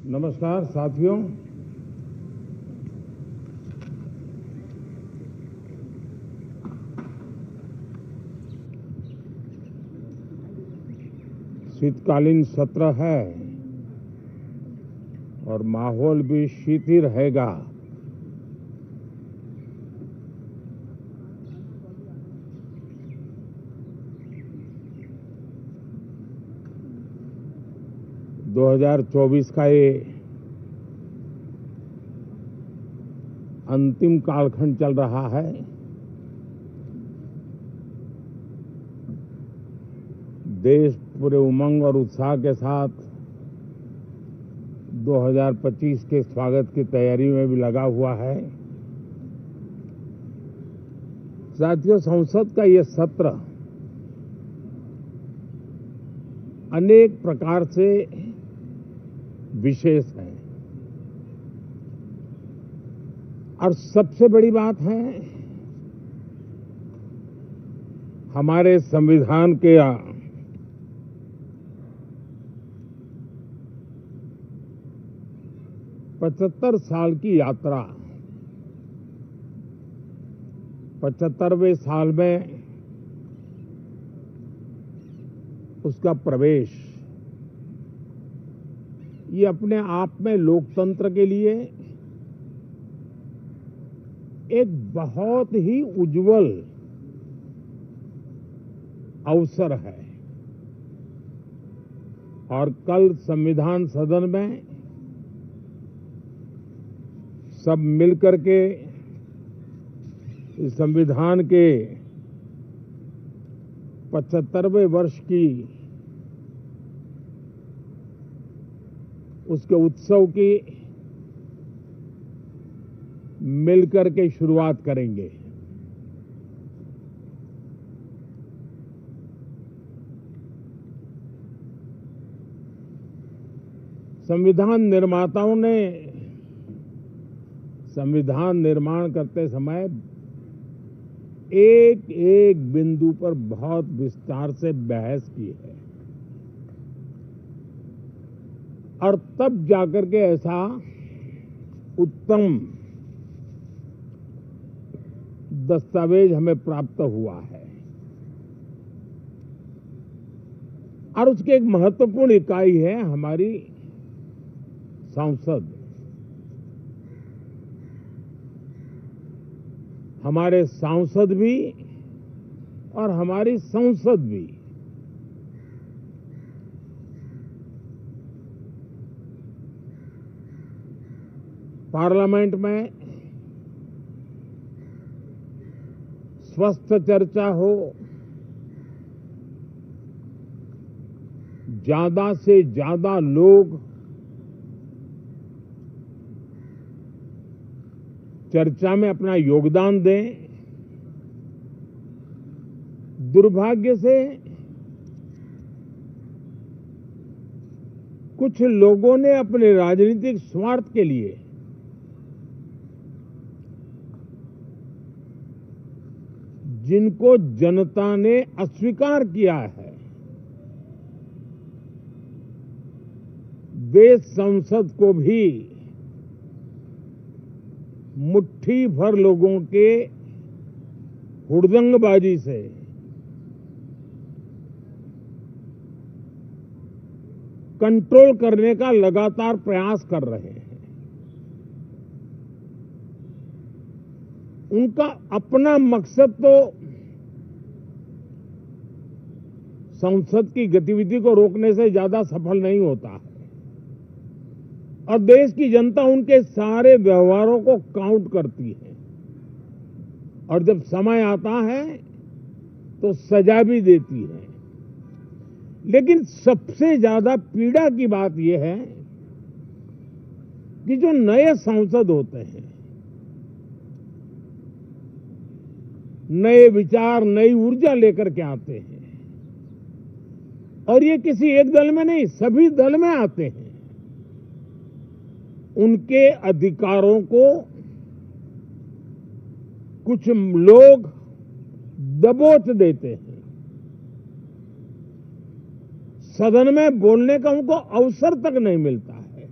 नमस्कार साथियों, शीतकालीन सत्र है और माहौल भी शीत ही रहेगा। दो 2024 का ये अंतिम कालखंड चल रहा है। देश पूरे उमंग और उत्साह के साथ 2025 के स्वागत की तैयारी में भी लगा हुआ है। साथियों, संसद का ये सत्र अनेक प्रकार से विशेष है और सबसे बड़ी बात है, हमारे संविधान के 75 साल की यात्रा, 75वें साल में उसका प्रवेश, ये अपने आप में लोकतंत्र के लिए एक बहुत ही उज्जवल अवसर है। और कल संविधान सदन में सब मिलकर के इस संविधान के 75वें वर्ष की उसके उत्सव की मिलकर के शुरुआत करेंगे। संविधान निर्माताओं ने संविधान निर्माण करते समय एक एक बिंदु पर बहुत विस्तार से बहस की है और तब जाकर के ऐसा उत्तम दस्तावेज हमें प्राप्त हुआ है। और उसकी एक महत्वपूर्ण इकाई है हमारी संसद। हमारे सांसद भी और हमारी संसद भी पार्लियामेंट में स्वस्थ चर्चा हो, ज्यादा से ज्यादा लोग चर्चा में अपना योगदान दें। दुर्भाग्य से कुछ लोगों ने अपने राजनीतिक स्वार्थ के लिए जिनको जनता ने अस्वीकार किया है, वे संसद को भी मुट्ठी भर लोगों के हुड़दंगबाजी से कंट्रोल करने का लगातार प्रयास कर रहे हैं। उनका अपना मकसद तो संसद की गतिविधि को रोकने से ज्यादा सफल नहीं होता है और देश की जनता उनके सारे व्यवहारों को काउंट करती है और जब समय आता है तो सजा भी देती है। लेकिन सबसे ज्यादा पीड़ा की बात यह है कि जो नए सांसद होते हैं, नए विचार, नई ऊर्जा लेकर के आते हैं और ये किसी एक दल में नहीं, सभी दल में आते हैं। उनके अधिकारों को कुछ लोग दबोच देते हैं। सदन में बोलने का उनको अवसर तक नहीं मिलता है।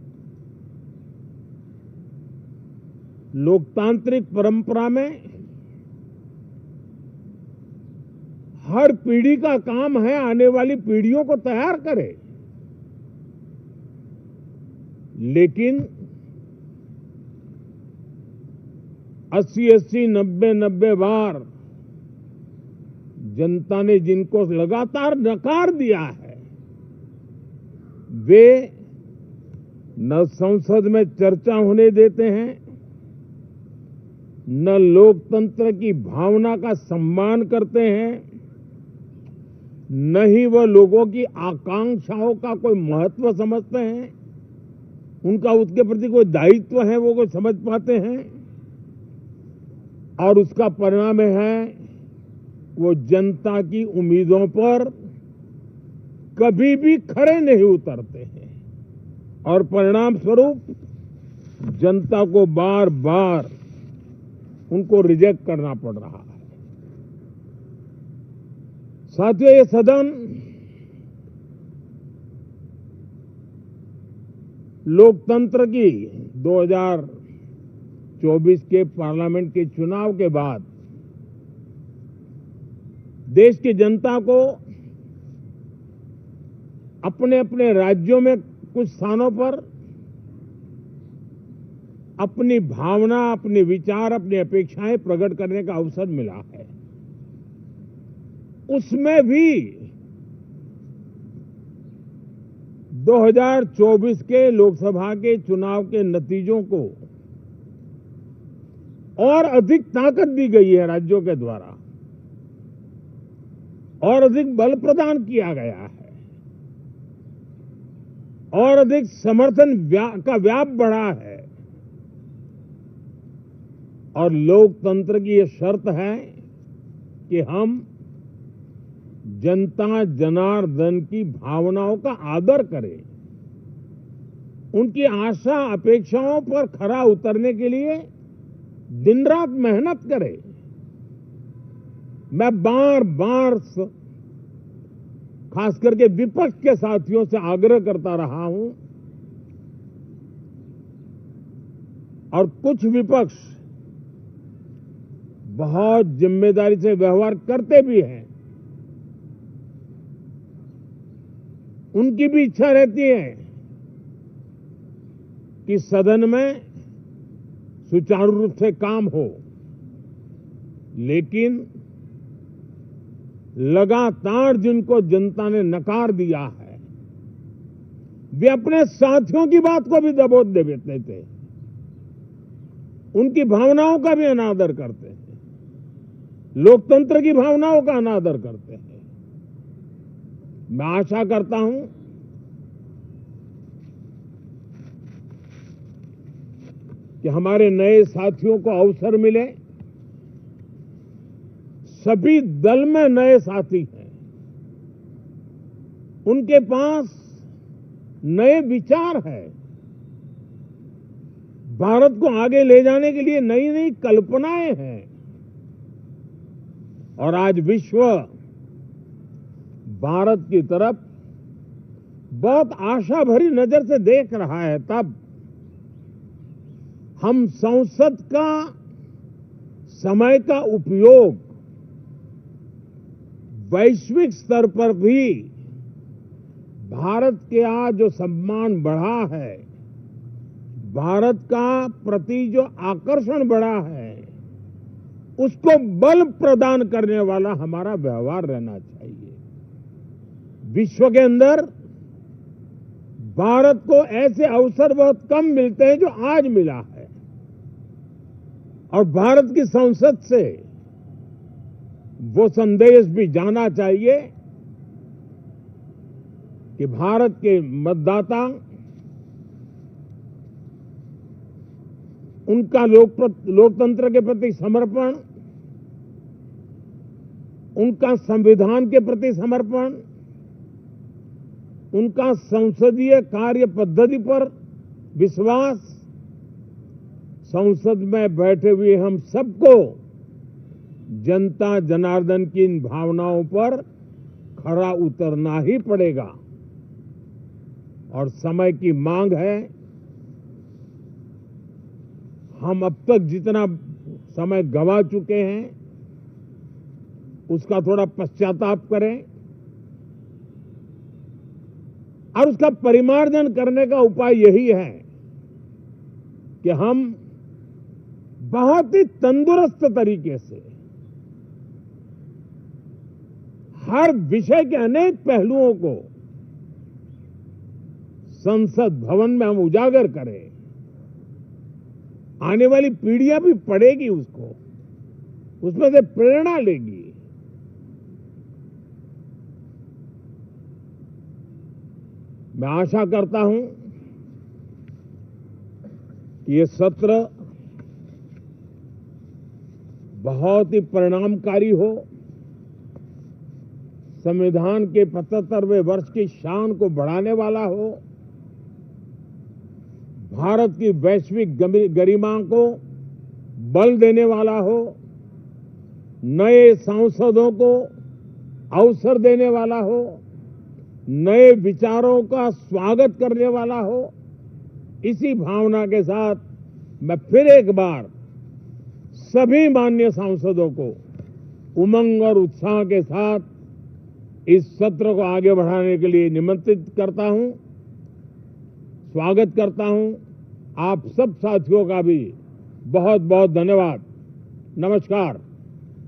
लोकतांत्रिक परंपरा में हर पीढ़ी का काम है आने वाली पीढ़ियों को तैयार करे, लेकिन 80-80, 90-90 बार जनता ने जिनको लगातार नकार दिया है, वे न संसद में चर्चा होने देते हैं, न लोकतंत्र की भावना का सम्मान करते हैं, न ही वह लोगों की आकांक्षाओं का कोई महत्व समझते हैं, उनका उसके प्रति कोई दायित्व है वो कोई समझ पाते हैं। और उसका परिणाम है वो जनता की उम्मीदों पर कभी भी खरे नहीं उतरते हैं और परिणाम स्वरूप जनता को बार बार उनको रिजेक्ट करना पड़ रहा है। साथियों, ये सदन लोकतंत्र की 2024 के पार्लियामेंट के चुनाव के बाद देश की जनता को अपने अपने राज्यों में कुछ स्थानों पर अपनी भावना, अपने विचार, अपनी अपेक्षाएं प्रकट करने का अवसर मिला है। उसमें भी 2024 के लोकसभा के चुनाव के नतीजों को और अधिक ताकत दी गई है राज्यों के द्वारा, और अधिक बल प्रदान किया गया है, और अधिक समर्थन का व्याप बढ़ा है। और लोकतंत्र की यह शर्त है कि हम जनता जनार्दन की भावनाओं का आदर करें, उनकी आशा अपेक्षाओं पर खरा उतरने के लिए दिन रात मेहनत करें। मैं बार बार खास करके विपक्ष के साथियों से आग्रह करता रहा हूं, और कुछ विपक्ष बहुत जिम्मेदारी से व्यवहार करते भी हैं। उनकी भी इच्छा रहती है कि सदन में सुचारू रूप से काम हो, लेकिन लगातार जिनको जनता ने नकार दिया है, वे अपने साथियों की बात को भी दबोच देते थे, उनकी भावनाओं का भी अनादर करते हैं, लोकतंत्र की भावनाओं का अनादर करते हैं। मैं आशा करता हूं कि हमारे नए साथियों को अवसर मिले। सभी दल में नए साथी हैं, उनके पास नए विचार हैं, भारत को आगे ले जाने के लिए नई नई कल्पनाएं हैं। और आज विश्व भारत की तरफ बहुत आशा भरी नजर से देख रहा है। तब हम संसद का समय का उपयोग वैश्विक स्तर पर भी भारत के आज जो सम्मान बढ़ा है, भारत का प्रति जो आकर्षण बढ़ा है, उसको बल प्रदान करने वाला हमारा व्यवहार रहना चाहिए। विश्व के अंदर भारत को ऐसे अवसर बहुत कम मिलते हैं जो आज मिला है, और भारत की संसद से वो संदेश भी जाना चाहिए कि भारत के मतदाता उनका लोकतंत्र के प्रति समर्पण, उनका संविधान के प्रति समर्पण, उनका संसदीय कार्य पद्धति पर विश्वास संसद में बैठे हुए हम सबको जनता जनार्दन की इन भावनाओं पर खरा उतरना ही पड़ेगा और समय की मांग है। हम अब तक जितना समय गंवा चुके हैं उसका थोड़ा पश्चाताप करें और उसका परिमार्जन करने का उपाय यही है कि हम बहुत ही तंदुरुस्त तरीके से हर विषय के अनेक पहलुओं को संसद भवन में हम उजागर करें। आने वाली पीढ़ियां भी पढ़ेगी उसको, उसमें से प्रेरणा लेगी। मैं आशा करता हूं कि ये सत्र बहुत ही परिणामकारी हो, संविधान के 75वें वर्ष की शान को बढ़ाने वाला हो, भारत की वैश्विक गरिमा को बल देने वाला हो, नए सांसदों को अवसर देने वाला हो, नए विचारों का स्वागत करने वाला हो। इसी भावना के साथ मैं फिर एक बार सभी माननीय सांसदों को उमंग और उत्साह के साथ इस सत्र को आगे बढ़ाने के लिए निमंत्रित करता हूं, स्वागत करता हूं। आप सब साथियों का भी बहुत बहुत धन्यवाद। नमस्कार।